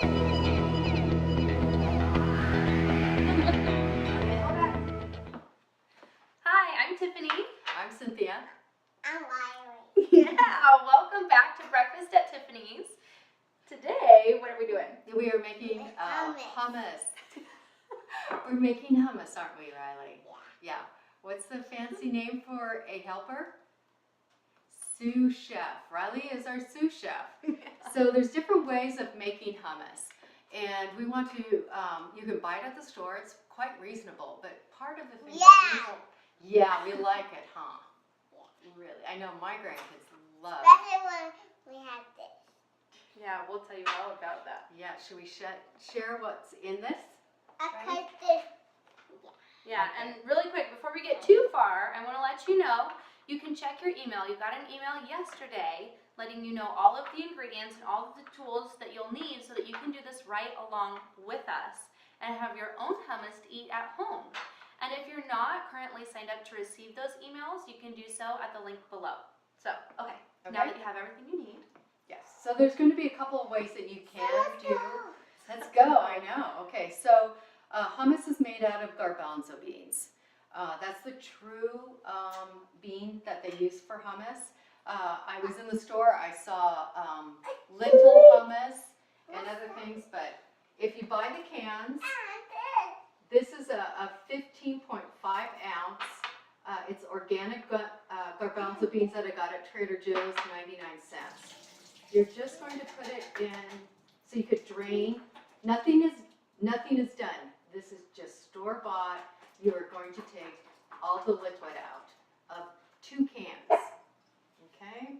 Hi, I'm Tiffany. I'm Cynthia. I'm Riley. Yeah, welcome back to Breakfast at Tiffany's. Today, what are we doing? We are making hummus. We're making hummus, aren't we, Riley? Yeah. What's the fancy name for a helper? Sous chef. Riley is our sous chef. So there's different ways of making hummus. And we want to, you can buy it at the store. It's quite reasonable. But part of the thing we like it, huh? Yeah. Really. I know my grandkids love it. Especially when we have this. Yeah, we'll tell you all about that. Yeah, should we share what's in this? I Right. cut this. Yeah, Okay. and really quick, before we get too far, I want to let you know, you can check your email. You got an email yesterday letting you know all of the ingredients and all of the tools that you'll need so that you can do this right along with us and have your own hummus to eat at home. And if you're not currently signed up to receive those emails, you can do so at the link below. So, okay. Now that you have everything you need. Yes. So there's going to be a couple of ways that you can Let's do. go. Let's go. I know. Okay. So hummus is made out of garbanzo beans. That's the true bean that they use for hummus. I was in the store. I saw lentil hummus and other things. But if you buy the cans, this is a 15.5 ounce. It's organic garbanzo beans that I got at Trader Joe's, 99 cents. You're just going to put it in so you could drain. Nothing is done. This is just store-bought. You are going to take all the liquid out of 2 cans. Okay?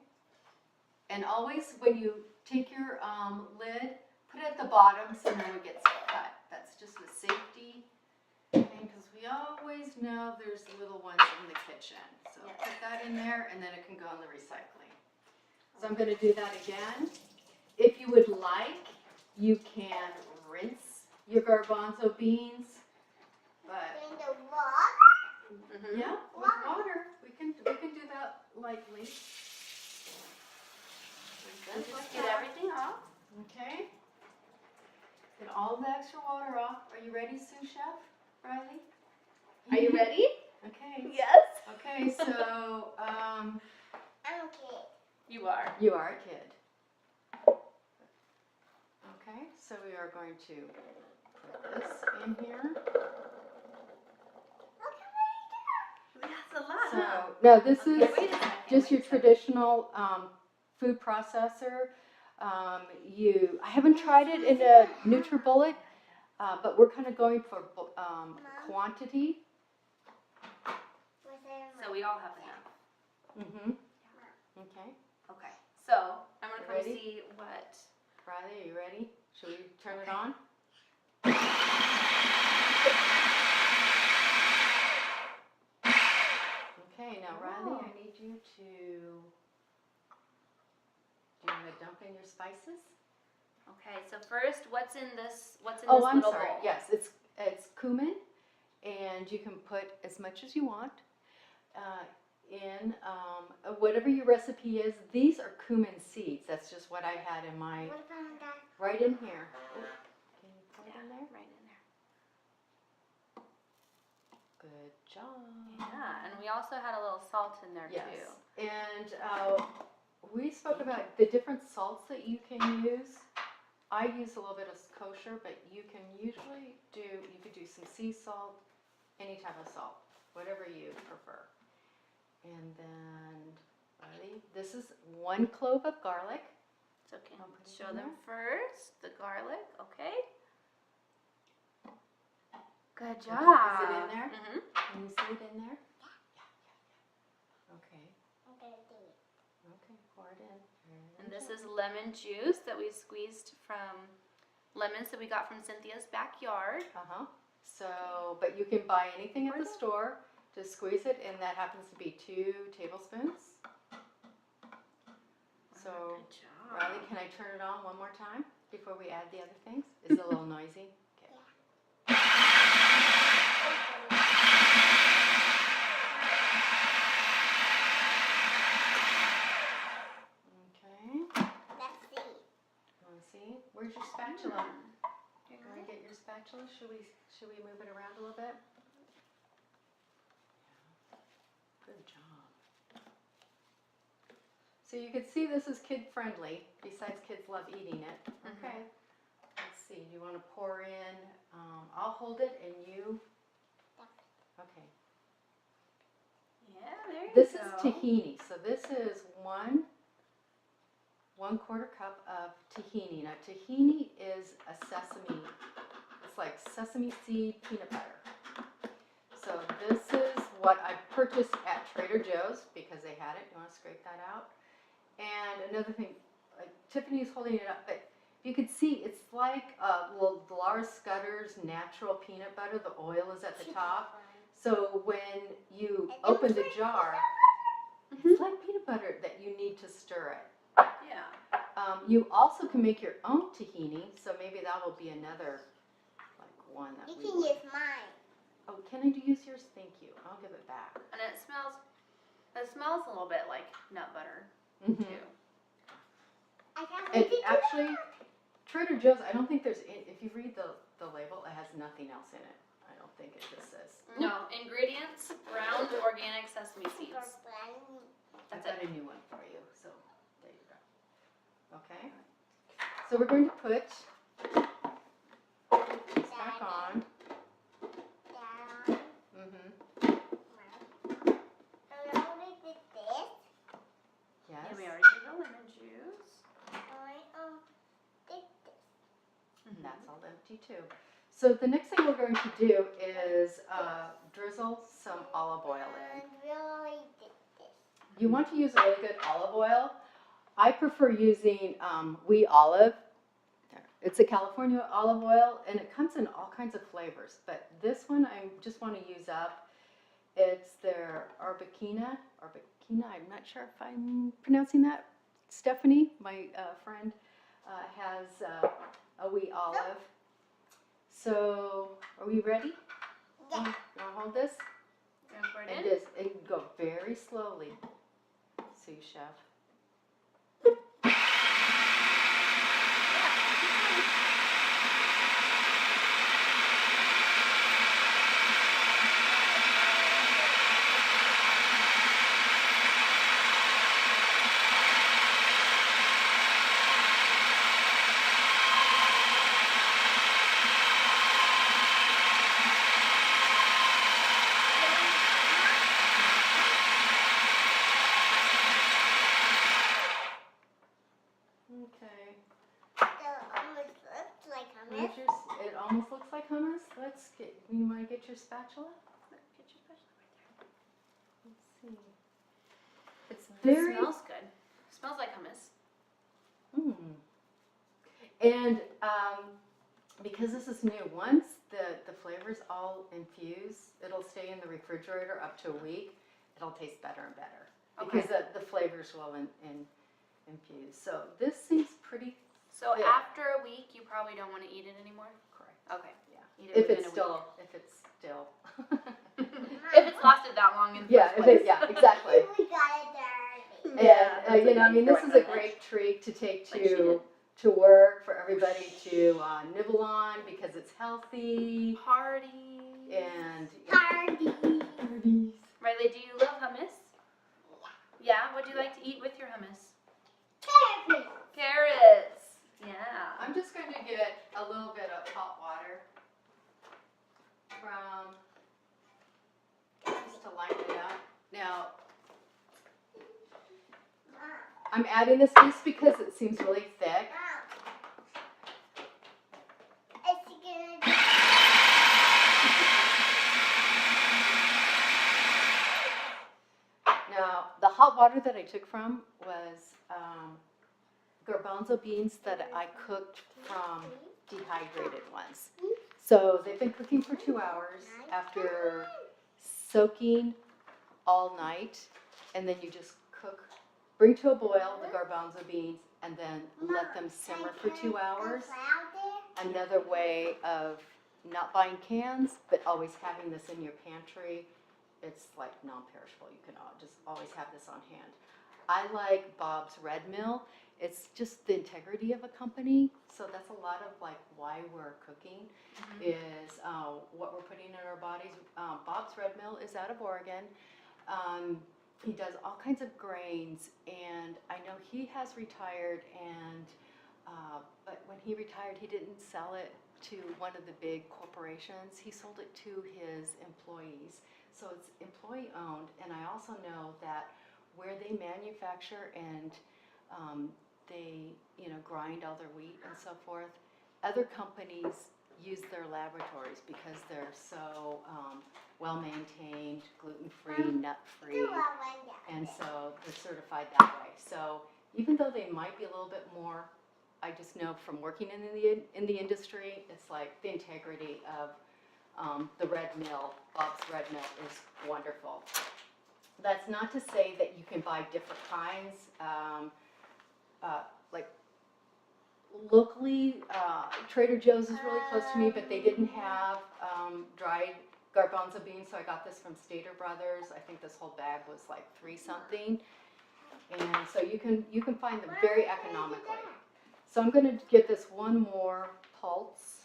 And always when you take your lid, put it at the bottom so no one gets cut. That's just a safety thing because we always know there's little ones in the kitchen. So put that in there and then it can go in the recycling. So I'm going to do that again. If you would like, you can rinse your garbanzo beans, but In the water? yeah, with water. We can do that lightly. Just get everything off. Okay. Get all the extra water off. Are you ready, sous chef, Riley? Are you ready? Okay. Yes. Okay, so I'm a kid. You are. you are a kid. Okay, so we are going to put this in here. That's a lot. So no, this is Okay, wait a second, just your wait a second. traditional food processor. I haven't tried it in a NutriBullet, but we're kind of going for quantity. So we all have enough. Mm-hmm. Okay. Okay. So I'm gonna You come ready? see what. Riley, are you ready? Should we turn it on? Okay, now Riley, I need you to. Do you want to dump in your spices? Okay. So first, what's in this? What's in Oh, this I'm little sorry. bowl? Yes, it's cumin, and you can put as much as you want in whatever your recipe is. These are cumin seeds. That's just what I had in my What about that? right in here. Can you put it in there? Right in there. Good job. Yeah, and we also had a little salt in there Yes, too. and we spoke about the different salts that you can use. I use a little bit of kosher, but you can usually you could do some sea salt, any type of salt, whatever you prefer. And then, Riley, this is 1 clove of garlic. So can I'll put it show in them first the garlic. Okay. Good job. Is it in there? Mm-hmm. Can you see it in there? Yeah. Okay. I'm gonna do it. Okay. Pour it in. And this is lemon juice that we squeezed from lemons that we got from Cynthia's backyard. So, but you can buy anything at the store. Just squeeze it, and that happens to be 2 tablespoons. So, Good job. Riley, can I turn it on one more time before we add the other things? Is it a little noisy? Okay. Okay. Let's see. Want to see? Where's your spatula. Here you Want to go. get your spatula? Should we move it around a little bit? Good job. So you can see this is kid friendly. Besides, kids love eating it. Okay. Let's see. Do you want to pour in? I'll hold it, and you. Okay. Yeah, there you This go. is tahini. So this is one quarter cup of tahini. Now tahini is a sesame. It's like sesame seed peanut butter. So this is what I purchased at Trader Joe's because they had it. You want to scrape that out? And another thing, Tiffany's holding it up, but you can see it's like Laura Scudder's natural peanut butter. The oil is at the top. So when you open the jar, it's like peanut butter that you need to stir it. Yeah. You also can make your own tahini, so maybe that will be another one that You we can would. use mine. Oh, can I use yours? Thank you. I'll give it back. And it smells a little bit like nut butter Mm-hmm. too. I can't And wait to actually, Trader Joe's, I don't think there's, if you read the label, it has nothing else in it. I don't think it just says. No, ingredients, ground organic sesame seeds. I've That's got it. a new one for you, so there you go. Okay. So we're going to put this back on. Mm-hmm. Yes. Yeah, we already did the lemon juice. And that's all empty too. So the next thing we're going to do is drizzle some olive oil in. You want to use really good olive oil. I prefer using wheat olive. It's a California olive oil, and it comes in all kinds of flavors. But this one I just want to use up. It's their Arbequina. I'm not sure if I'm pronouncing that. Stephanie, my friend, has a wheat olive. So, are we ready? Yeah. You want to hold this? Gonna pour it And in. this, and go very slowly. See, chef. Okay. It almost looks like hummus. Let's get. You want to get your spatula? Get your spatula right Let's see. It's there. very. It smells good. Smells like hummus. And because this is new, once the flavors all infuse, it'll stay in the refrigerator up to a week. It'll taste better and better because the flavors will infuse. So this seems pretty. So thick. after a week, you probably don't want to eat it anymore. Correct. Okay. Yeah. Eat it If within it's a still. If it's lasted that long in the Yeah. first place. Yeah. Exactly. We got it dirty. Yeah, And I mean, this is a great treat to take to work for everybody to nibble on because it's healthy Party. and Party. parties. Riley, do you love hummus? Yeah. What do you like to eat with your hummus? Carrots. Carrots. Yeah. I'm just going to get a little bit of hot water from just to lighten it up. Now, I'm adding this just because it seems really thick. Now, the hot water that I took from was garbanzo beans that I cooked from dehydrated ones. So they've been cooking for 2 hours after soaking all night, and then you just bring to a boil the garbanzo beans, and then let them simmer for 2 hours. Another way of not buying cans, but always having this in your pantry. It's like non-perishable. You can just always have this on hand. I like Bob's Red Mill, it's just the integrity of a company. So that's a lot of like why we're cooking is what we're putting in our bodies. Bob's Red Mill is out of Oregon. He does all kinds of grains, and I know he has retired, and but when he retired, he didn't sell it to one of the big corporations. He sold it to his employees. So it's employee owned, and I also know that where they manufacture and they, grind all their wheat and so forth, other companies use their laboratories because they're so well maintained, gluten-free, nut-free, and so they're certified that way. So even though they might be a little bit more, I just know from working in the industry, it's like the integrity of the Red Mill, Bob's Red Mill, is wonderful. That's not to say that you can buy different kinds. Like locally, Trader Joe's is really close to me, but they didn't have dried garbanzo beans, so I got this from Stater Brothers. I think this whole bag was like $3 something, and so you can find them very economically. So I'm going to give this one more pulse.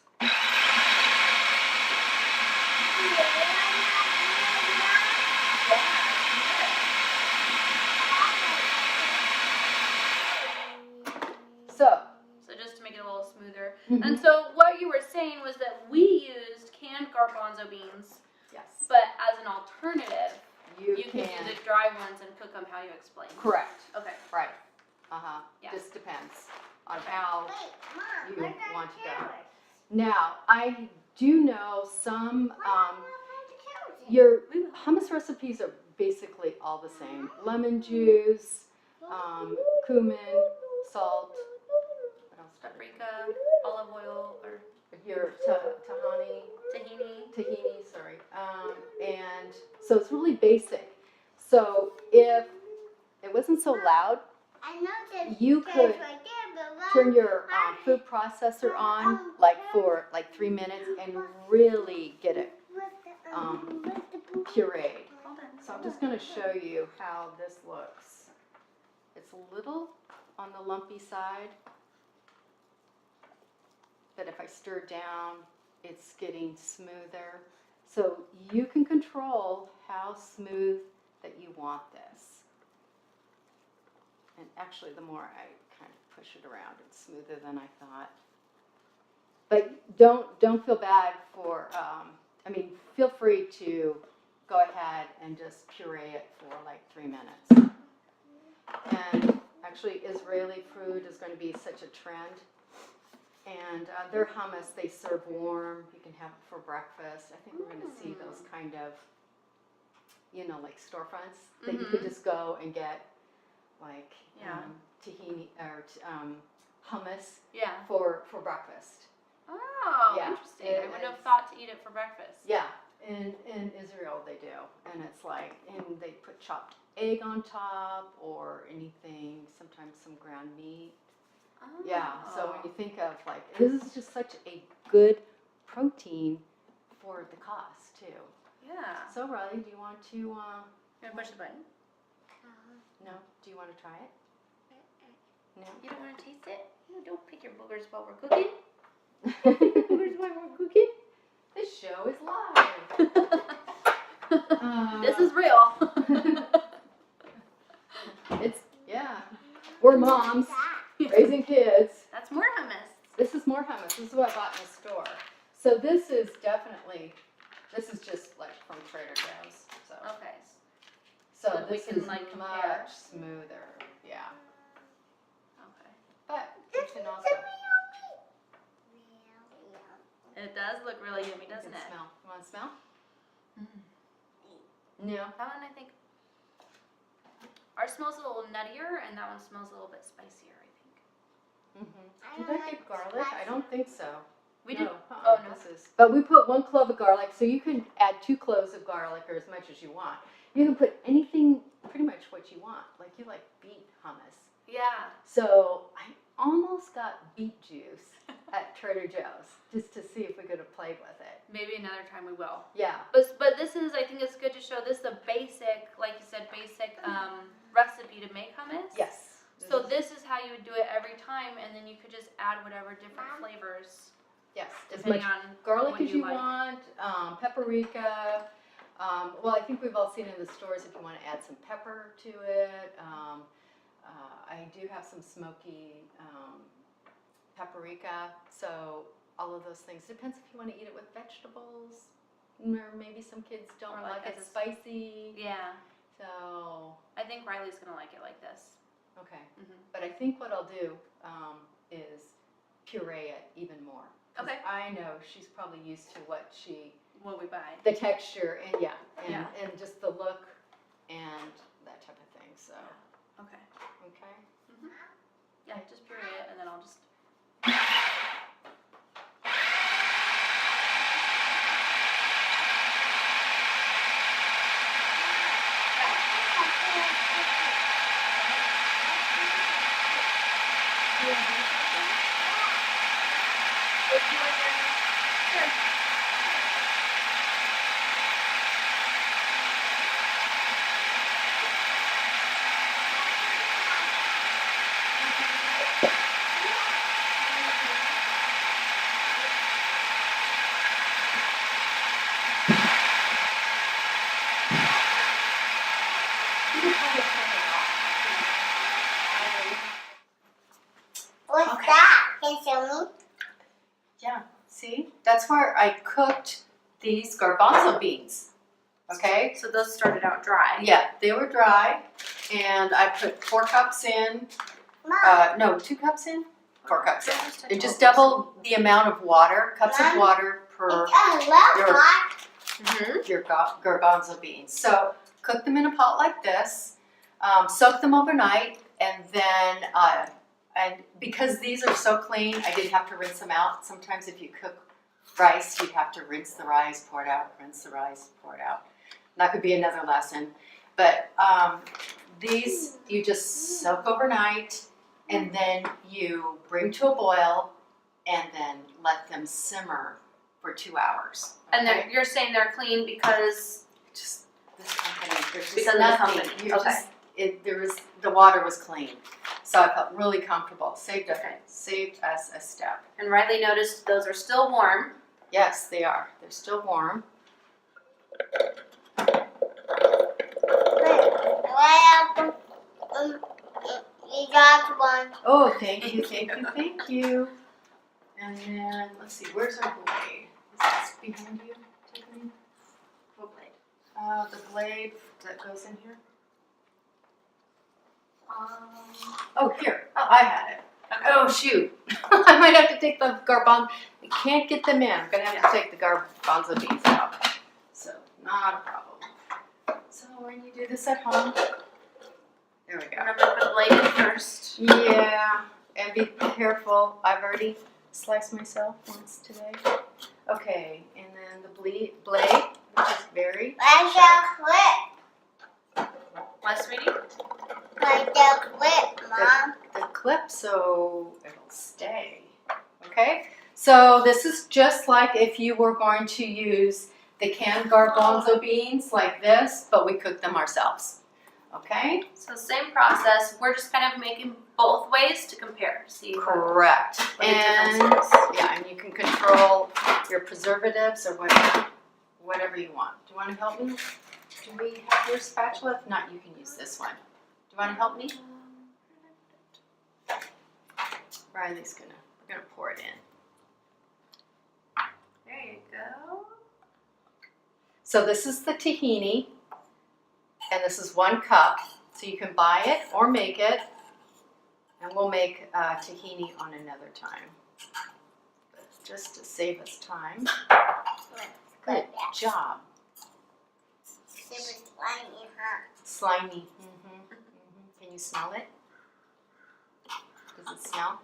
So just to make it a little smoother. And so what you were saying was that we used canned garbanzo beans, Yes. but as an alternative, You you can. can do the dry ones and cook them how you explained. Correct. Okay. Right. Yeah. Just depends on how Wait, Mom, you where's our want to go. carrots? Now, I do know some, Mom, where's the carrots? your hummus recipes are basically all the same. Lemon juice, cumin, salt, what else? Paprika, olive oil, or Your tahini, tahini. sorry. And so it's really basic. So if it wasn't so loud, I know there's you carrots could right there, but turn your food processor on for 3 minutes and really get it pureed. So I'm just going to show you how this looks. It's a little on the lumpy side, but if I stir down, it's getting smoother. So you can control how smooth that you want this. And actually, the more I kind of push it around, it's smoother than I thought. But don't feel bad for, feel free to go ahead and just puree it for 3 minutes. And actually, Israeli food is going to be such a trend. And their hummus, they serve warm. You can have it for breakfast. I think we're going to see those kind of, storefronts that you could just go and get, tahini or hummus for breakfast. Oh, Yeah, interesting. I wouldn't have thought to eat it for breakfast. Yeah, in Israel they do, and it's and they put chopped egg on top or anything. Sometimes some ground meat. Oh. Yeah, so when you think of this is just such a good protein for the cost too. Yeah. So Riley, do you want to? You want to push the button? No. Do you want to try it? No. You don't want to taste it? No, don't pick your boogers while we're cooking. Boogers while we're cooking. This show is live. This is real. We're moms raising kids. That's more hummus. This is more hummus. This is what I bought in the store. So this is just from Trader Joe's. So Okay. so we this can, is compare. much smoother. Yeah. Okay. But you can also It does look really yummy, doesn't you can it? smell. You want to smell? Mm. No. That one, I think, ours smells a little nuttier, and that one smells a little bit spicier, I think. Did I get garlic? I don't think so. We did. No. Oh, no. But we put 1 clove of garlic, so you can add 2 cloves of garlic or as much as you want. You can put anything, pretty much what you want. You like beet hummus. Yeah. So I almost got beet juice at Trader Joe's just to see if we could have played with it. Maybe another time we will. Yeah. But this is, I think it's good to show this the basic, like you said, basic recipe to make hummus. Yes. So this is how you would do it every time, and then you could just add whatever different flavors Yes, as depending much on garlic what as you like. want, paprika. Well, I think we've all seen in the stores if you want to add some pepper to it. I do have some smoky paprika, so all of those things. Depends if you want to eat it with vegetables, or maybe some kids don't Or like like it as a- spicy. Yeah, So, I think Riley's gonna like it like this. okay. Mhm. But I think what I'll do is puree it even more. 'Cause Okay. I know she's probably used to what What we buy. the texture and Yeah. and just the look and that type of thing. So, Okay. okay. Yeah, just puree it, and then I'll just. What's Okay. that? Can you show me? Yeah. See, that's where I cooked these garbanzo beans. Okay. So those started out dry. Yeah, they were dry, and I put 4 cups in. Mom, No, 2 cups in. 4 cups in. Just And just double. double the amount of water, cups of Mom, water per it's a lot your- hot. Mhm. your garbanzo beans. So cook them in a pot like this, soak them overnight, and then and because these are so clean, I didn't have to rinse them out. Sometimes if you cook rice, you have to rinse the rice, pour it out, rinse the rice, pour it out. That could be another lesson. But these you just soak overnight, and then you bring to a boil, and then let them simmer for 2 hours. And okay? you're saying they're clean because Just this company. There's just Because of the nothing. company, You're okay. The water was clean, so I felt really comfortable. Saved Okay. us a step. and Riley noticed those are still warm. Yes, they are. They're still warm. Well, you got one. Oh, thank you, thank you, thank you. And then let's see, where's our blade? Is this behind you, Tiffany? What blade? The blade that goes in here. Um, Oh, here. Oh, I had it. okay. Oh, shoot. I might have to take the garbanzo. I can't get them in. I'm going to have to take the garbanzo beans out. So, not a problem. So, when you do this at home, there we go. Remember to put the blade in first. Yeah, and be careful. I've already sliced myself once today. Okay, and then the blade, which is very Like the What, sweetie? clip. Like the clip, Mom. the clip, so it'll stay. Okay, so this is just like if you were going to use the canned garbanzo beans like this, but we cook them ourselves. Okay, So same process. We're just kind of making both ways to compare. See what correct. the And difference is. yeah, and you can control your preservatives or whatever you want. Do you want to help me? Do we have your spatula? If not, you can use this one. Do you want to help me? Riley's we're gonna pour it in. There you go. So this is the tahini, and this is 1 cup. So you can buy it or make it, and we'll make tahini on another time. But just to save us time. Good job. Super slimy, huh? Slimy. Can you smell it? Does it smell?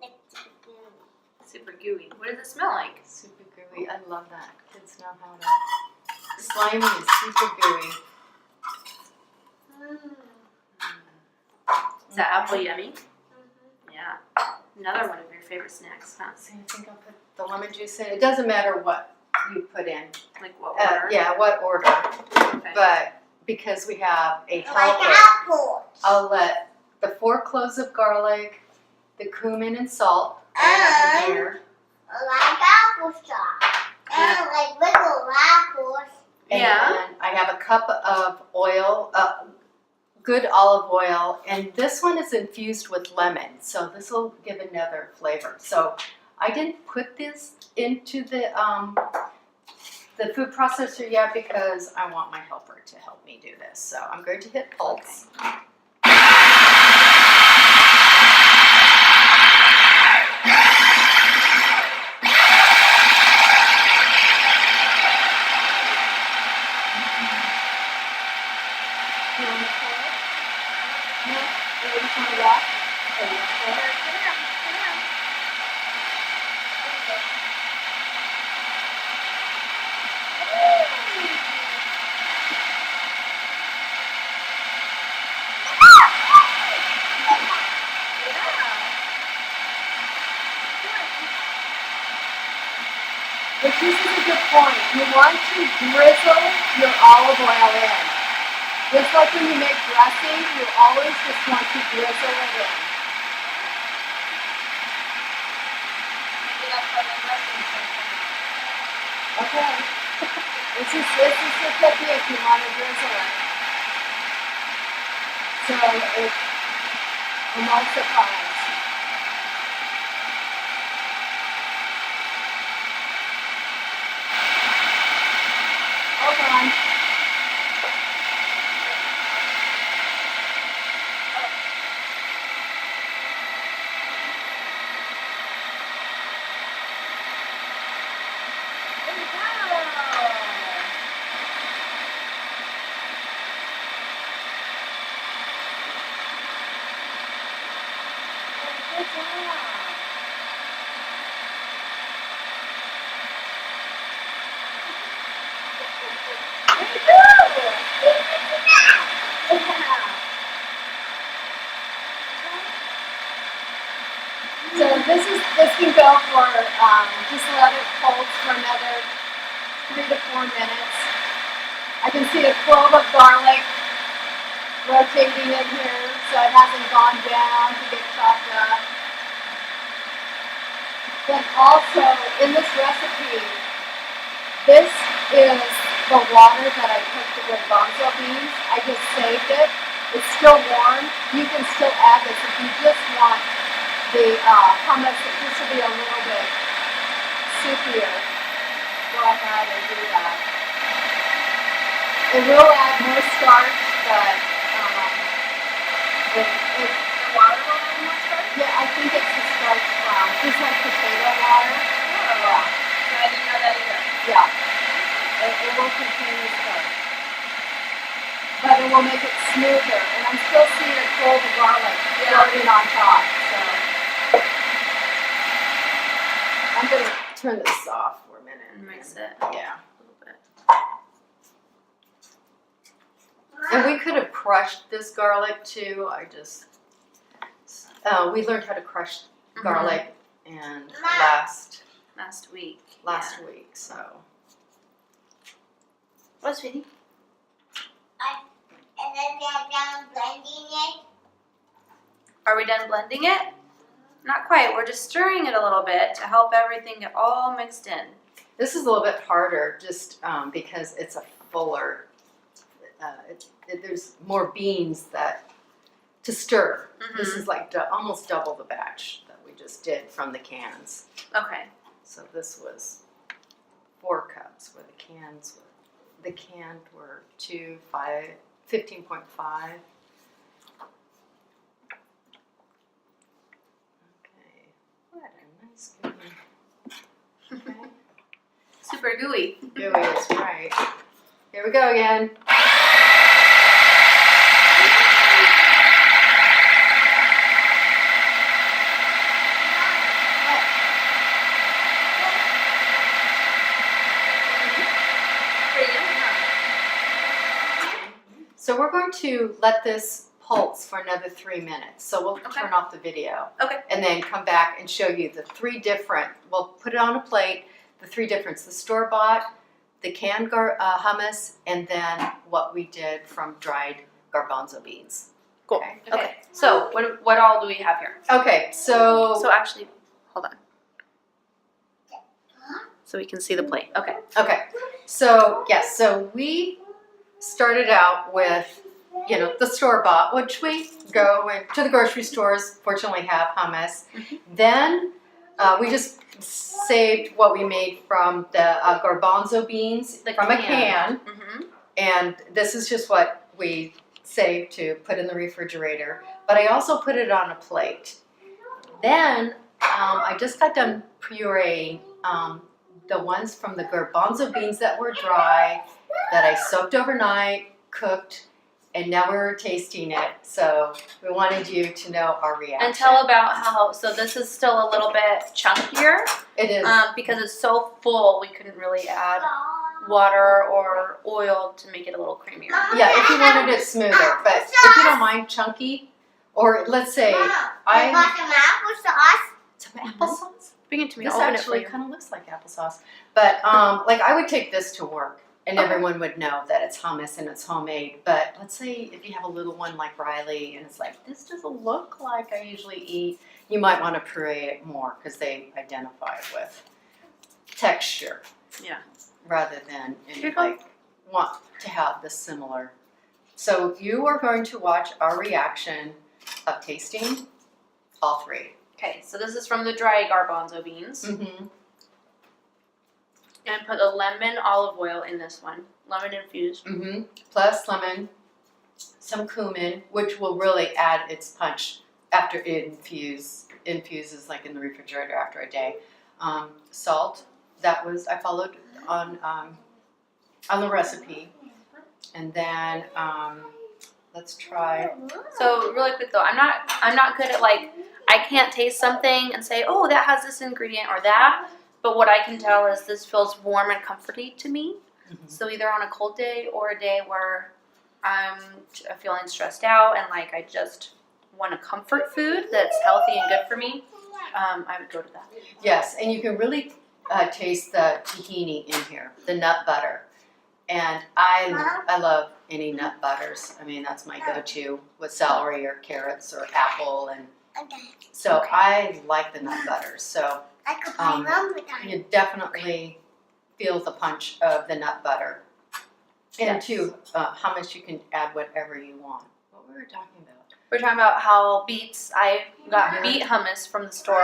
Like super gooey. Super gooey. What does it smell like? Super gooey. I love that. Kids know how to. Slimy is super gooey. Is that apple yummy? Yeah. Another one of your favorite snacks, huh? So I think I'll put the lemon juice in. It doesn't matter what you put in. Like what order? Yeah, what order. Okay. But because we have a Like helper, apples. I'll let the 4 cloves of garlic, the cumin and salt, I have in here. Like applesauce. And like little apples. And Yeah. then I have a cup of oil, good olive oil, and this one is infused with lemon, so this will give another flavor. So I didn't put this into the food processor yet because I want my helper to help me do this. So I'm going to hit pulse. Which this is a good point. You want to drizzle your olive oil in. Just like when you make dressing, you always just want to drizzle it in. Okay. This is the technique. You want to drizzle it. So it emulsifies. Hold on. So this can go for just let it pulse for another 3 to 4 minutes. I can see a clove of garlic rotating in here, so it hasn't gone down to get chopped up. Then also in this recipe, this is the water that I cooked the garbanzo beans. I just saved it. It's still warm. You can still add this if you just want the hummus. This will be a little bit soupier. Go ahead and do that. It will add more starch, but The water will have more starch? yeah, I think it's the starch from just like potato water. Oh. So I didn't know that either. Yeah, it will contain the starch, but it will make it smoother. And I'm still seeing a clove of garlic floating on top. So I'm gonna turn this off for a minute. And mix it Yeah. a little bit. And we could have crushed this garlic too. We learned how to crush garlic and last Last week, so. What, sweetie? And then they're done blending it. Are we done blending it? Not quite. We're just stirring it a little bit to help everything get all mixed in. This is a little bit harder just because it's a fuller, there's more beans to stir. This is like almost double the batch that we just did from the cans. Okay. So this was 4 cups where the canned were 15.5. Okay, what a nice gooey. Okay. Super gooey. Gooey is right. Here we go again. So we're going to let this pulse for another 3 minutes. So we'll turn off the video. Okay. And then come back and show you the 3 different, we'll put it on a plate, the 3 different, the store-bought, the canned hummus, and then what we did from dried garbanzo beans. Cool. Okay. Okay. So what all do we have here? Okay, so So actually, hold on. So we can see the plate. Okay. okay, so yes, so we started out with, you know, the store bought, which we go to the grocery stores. Fortunately, have hummus. Mhm. Then we just saved what we made from the garbanzo beans from a can, Mm-hmm. and this is just what we saved to put in the refrigerator. But I also put it on a plate. Then I just got done pureeing the ones from the garbanzo beans that were dry, that I soaked overnight, cooked, and now we're tasting it. So we wanted you to know our reaction. And tell about how. So this is still a little bit chunkier It is. because it's so full. We couldn't really add water or oil to make it a little creamier. Yeah, if you wanted it smoother, but if you don't mind chunky, or let's say I got some applesauce. some applesauce. Bring it to me. This I'll open it for actually you. kind of looks like applesauce, but like I would take this to work, and everyone would know that it's hummus and it's homemade. But let's say if you have a little one like Riley, and it's like, this doesn't look like I usually eat, you might want to puree it more because they identify with texture. Yeah. Rather than Here you go. like want to have the similar. So you are going to watch our reaction of tasting all three. Okay. So this is from the dry garbanzo beans. Mm-hmm. And put a lemon olive oil in this one. Lemon infused. Mm-hmm. Plus lemon, some cumin, which will really add its punch after it infuses like in the refrigerator after a day. Salt, that was I followed on the recipe, and then let's try. So really quick though, I'm not good at like, I can't taste something and say, oh, that has this ingredient or that. But what I can tell is this feels warm and comforting to me. Mhm. So either on a cold day or a day where I'm feeling stressed out and like I just want a comfort food that's healthy and good for me, I would go to that. Yes, and you can really taste the tahini in here, the nut butter, and I love any nut butters. I mean, that's my go-to with celery or carrots or apple, and so I like the nut butters. So I could play rum with that. you definitely feel the punch of the nut butter. And Yes. to hummus, you can add whatever you want. What were we talking about? We're talking about how beets, I got Yeah. beet hummus from the store.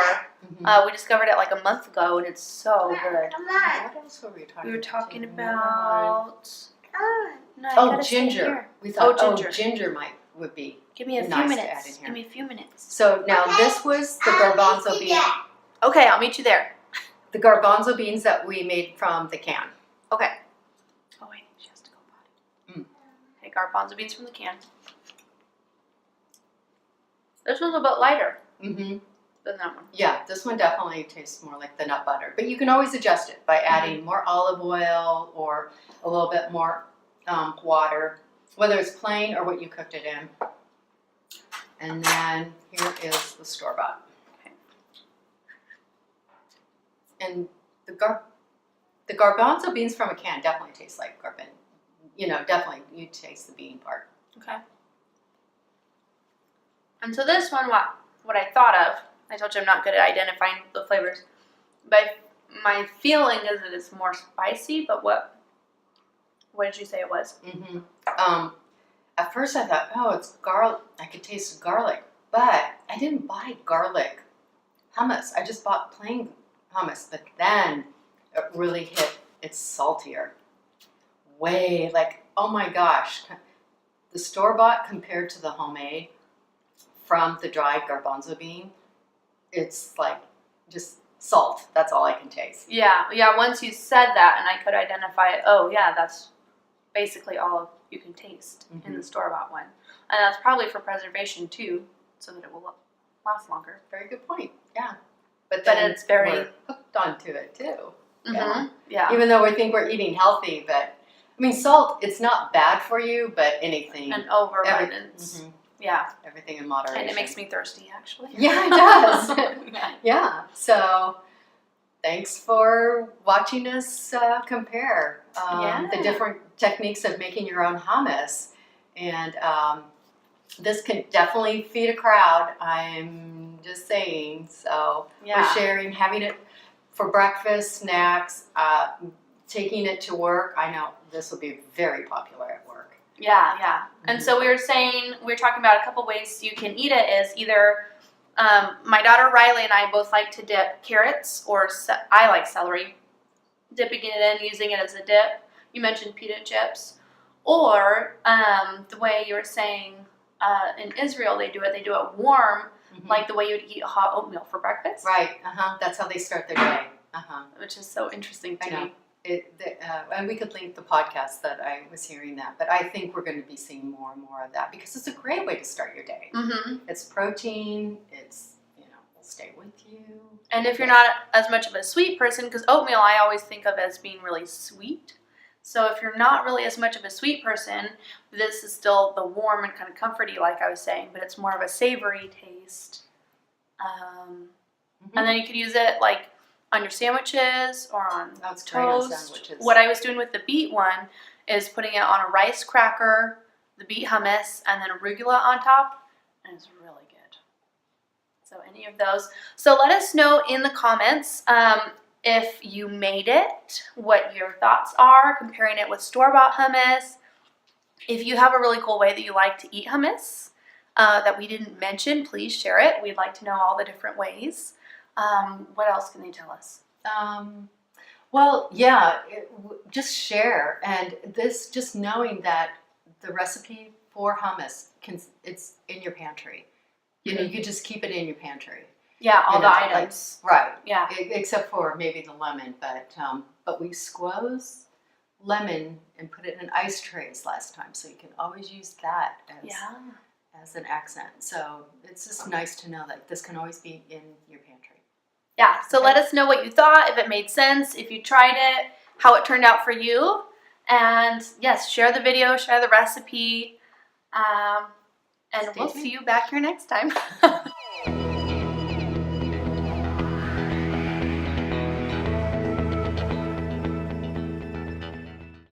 Mhm. We discovered it like a month ago and it's so good. Come on. What else were we talking about? We were talking too? about... Come on. No, I Oh, gotta stay ginger. here. We thought, Oh, oh, ginger. ginger would be. Give me a few Nice to minutes. add in here. Give me a few minutes. So now Okay. this was the I'll garbanzo meet you bean, there. Okay, I'll meet you there. the garbanzo beans that we made from the can. Okay. Oh wait, she has to go potty. Mm. Hey, garbanzo beans from the can. This one's a bit lighter Mm-hmm. than that one. Yeah, this one definitely tastes more like the nut butter, but you can always adjust it by adding more olive oil or a little bit more water, whether it's plain or what you cooked it in. And then here is the store-bought. Okay. And the garbanzo beans from a can definitely taste like garbanzo. You know, definitely you taste the bean part. Okay. And so this one, what I thought of, I told you I'm not good at identifying the flavors, but my feeling is that it's more spicy, but what did you say it was? Mm-hmm. At first I thought, oh, it's garlic. I could taste garlic, but I didn't buy garlic hummus. I just bought plain hummus, but then it really hit. It's saltier. Way like, oh my gosh, the store-bought compared to the homemade from the dried garbanzo bean, it's like just salt. That's all I can taste. Yeah. Once you said that, and I could identify it. Oh, yeah, that's basically all you can taste in the store-bought one, and that's probably for preservation too, so that it will last longer. Very good point. Yeah, but But then it's very- we're hooked onto it too. Mm-hmm. Yeah. Even though we think we're eating healthy, but I mean, salt, it's not bad for you, but anything, An overabundance. Mhm. Yeah. Everything in moderation. And it makes me thirsty, actually. Yeah, it does. Yeah. Yeah. So thanks for watching us compare Yeah. the different techniques of making your own hummus. And this can definitely feed a crowd, I'm just saying. So Yeah. we're sharing, having it for breakfast, snacks, taking it to work. I know this will be very popular at work. Yeah, yeah. And so we were talking about a couple ways you can eat it is either, my daughter Riley and I both like to dip carrots, or I like celery, dipping it in, using it as a dip. You mentioned pita chips. Or the way you were saying in Israel they do it warm, like the way you would eat hot oatmeal for breakfast. Right, that's how they start their day. Which is so interesting to me. And we could link the podcast that I was hearing that, but I think we're going to be seeing more and more of that because it's a great way to start your day. It's protein, it's, will stay with you. And if you're not as much of a sweet person, because oatmeal I always think of as being really sweet. So if you're not really as much of a sweet person, this is still the warm and kind of comforty, like I was saying, but it's more of a savory taste. And then you could use it like on your sandwiches or on toast. Great on sandwiches. What I was doing with the beet one is putting it on a rice cracker, the beet hummus, and then arugula on top, and it's really good. So any of those. So let us know in the comments if you made it, what your thoughts are, comparing it with store-bought hummus. If you have a really cool way that you like to eat hummus that we didn't mention, please share it. We'd like to know all the different ways. What else can they tell us? Well, yeah, just share. And this, just knowing that the recipe for hummus, it's in your pantry. You could just keep it in your pantry. Yeah, all the items. Right. Yeah. Except for maybe the lemon, but we squoze lemon and put it in ice trays last time, so you can always use that as an accent. So it's just nice to know that this can always be in your pantry. Yeah, so let us know what you thought, if it made sense, if you tried it, how it turned out for you. And yes, share the video, share the recipe, and we'll see you back here next time.